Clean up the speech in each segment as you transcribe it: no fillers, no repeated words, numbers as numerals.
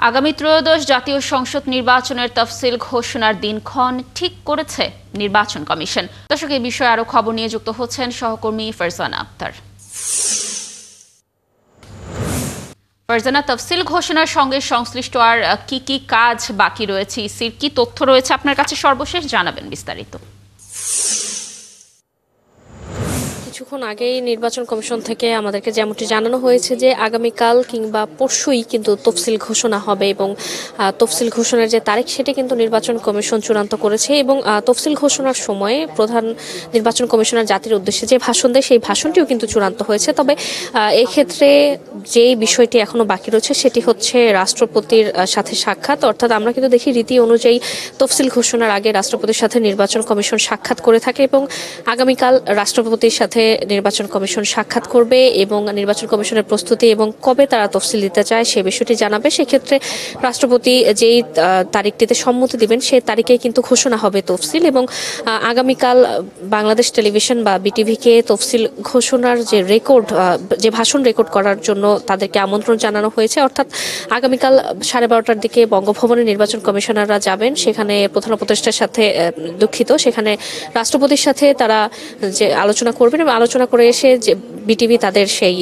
আগামী ত্রয়োদশ জাতীয় সংসদ নির্বাচনের তফসিল ঘোষণার দিনক্ষণ ঠিক করেছে নির্বাচন কমিশন। দর্শক, এই বিষয়ে আরো খবর নিয়ে যুক্ত হচ্ছেন সহকর্মী ফারজানা আক্তার। ফারজানা, তফসিল ঘোষণার সঙ্গে সংশ্লিষ্ট আর কি কাজ বাকি রয়েছে, ইসির কি তথ্য রয়েছে আপনার কাছে সর্বশেষ জানাবেন বিস্তারিত। কিছুক্ষণ আগেই নির্বাচন কমিশন থেকে আমাদেরকে যেমনটি জানানো হয়েছে যে আগামীকাল কিংবা পরশুই কিন্তু তফসিল ঘোষণা হবে এবং তফসিল ঘোষণার যে তারিখ সেটি কিন্তু নির্বাচন কমিশন চূড়ান্ত করেছে এবং তফসিল ঘোষণার সময়ে প্রধান নির্বাচন কমিশনার জাতির উদ্দেশ্যে যে ভাষণ দেয় সেই ভাষণটিও কিন্তু চূড়ান্ত হয়েছে। তবে এই ক্ষেত্রে যেই বিষয়টি এখনো বাকি রয়েছে সেটি হচ্ছে রাষ্ট্রপতির সাথে সাক্ষাৎ। অর্থাৎ আমরা কিন্তু দেখি রীতি অনুযায়ী তফসিল ঘোষণার আগে রাষ্ট্রপতির সাথে নির্বাচন কমিশন সাক্ষাৎ করে থাকে এবং আগামীকাল রাষ্ট্রপতির সাথে নির্বাচন কমিশন সাক্ষাৎ করবে এবং নির্বাচন কমিশনের প্রস্তুতি এবং কবে তারা তফসিল দিতে চায় সে বিষয়টি জানাবে। সেক্ষেত্রে রাষ্ট্রপতি যেই তারিখটিতে সম্মতি দিবেন সেই তারিখে কিন্তু ঘোষণা হবে তফসিল এবং আগামীকাল বাংলাদেশ টেলিভিশন বা বিটিভিকে তফসিল ঘোষণার যে রেকর্ড, যে ভাষণ রেকর্ড করার জন্য তাদেরকে আমন্ত্রণ জানানো হয়েছে। অর্থাৎ আগামীকাল 12:30টার দিকে বঙ্গভবনে নির্বাচন কমিশনাররা যাবেন, সেখানে প্রধান উপদেষ্টার সাথে সেখানে রাষ্ট্রপতির সাথে তারা যে আলোচনা করবেন এবং আলোচনা করে এসে যে বিটিভি তাদের সেই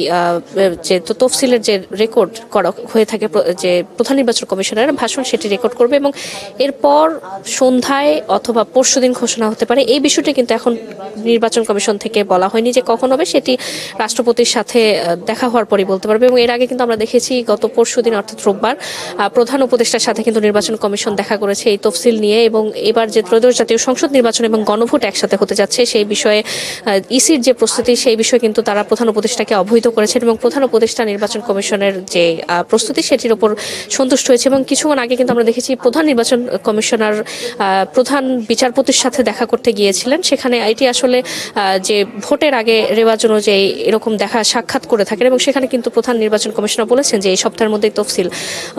যে তফসিলের যে রেকর্ড করা হয়ে থাকে যে প্রধান নির্বাচন কমিশনারের ভাষণ সেটি রেকর্ড করবে এবং এরপর সন্ধ্যায় অথবা পরশুদিন ঘোষণা হতে পারে। এই বিষয়টি কিন্তু এখন নির্বাচন কমিশন থেকে বলা হয়নি যে কখন হবে, সেটি রাষ্ট্রপতির সাথে দেখা হওয়ার পরই বলতে পারবে। এবং এর আগে কিন্তু আমরা দেখেছি গত পরশুদিন অর্থাৎ রোববার প্রধান উপদেষ্টার সাথে কিন্তু নির্বাচন কমিশন দেখা করেছে এই তফসিল নিয়ে এবং এবার যে ত্রয়োদশ জাতীয় সংসদ নির্বাচন এবং গণভোট একসাথে হতে যাচ্ছে সেই বিষয়ে ইসির যে প্রস্তুতি সেই বিষয়ে কিন্তু তারা প্রধান উপদেষ্টাকে অবহিত করেছেন এবং প্রধান উপদেষ্টা নির্বাচন কমিশনের যে প্রস্তুতি সেটির উপর সন্তুষ্ট হয়েছে। এবং কিছুক্ষণ আগে কিন্তু আমরা দেখেছি প্রধান নির্বাচন কমিশনার প্রধান বিচারপতির সাথে দেখা করতে গিয়েছিলেন। সেখানে এটি আসলে যে ভোটের আগে রেওয়াজ অনুযায়ী এরকম দেখা সাক্ষাৎ করে থাকেন এবং সেখানে কিন্তু প্রধান নির্বাচন কমিশনার বলেছেন যে এই সপ্তাহের মধ্যেই তফসিল।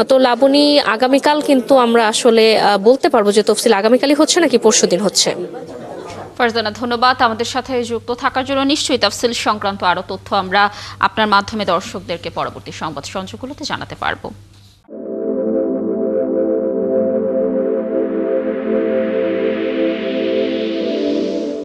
তো লাবণী, আগামীকাল কিন্তু আমরা আসলে বলতে পারবো যে তফসিল আগামীকালই হচ্ছে নাকি পরশুদিন হচ্ছে। ফারজানা, ধন্যবাদ আমাদের সাথে যুক্ত থাকার জন্য। নিশ্চয়ই তফসিল সংক্রান্ত আরো তথ্য আমরা আপনার মাধ্যমে দর্শকদেরকে পরবর্তী সংবাদ সঞ্চয়গুলোতে জানাতে পারবো।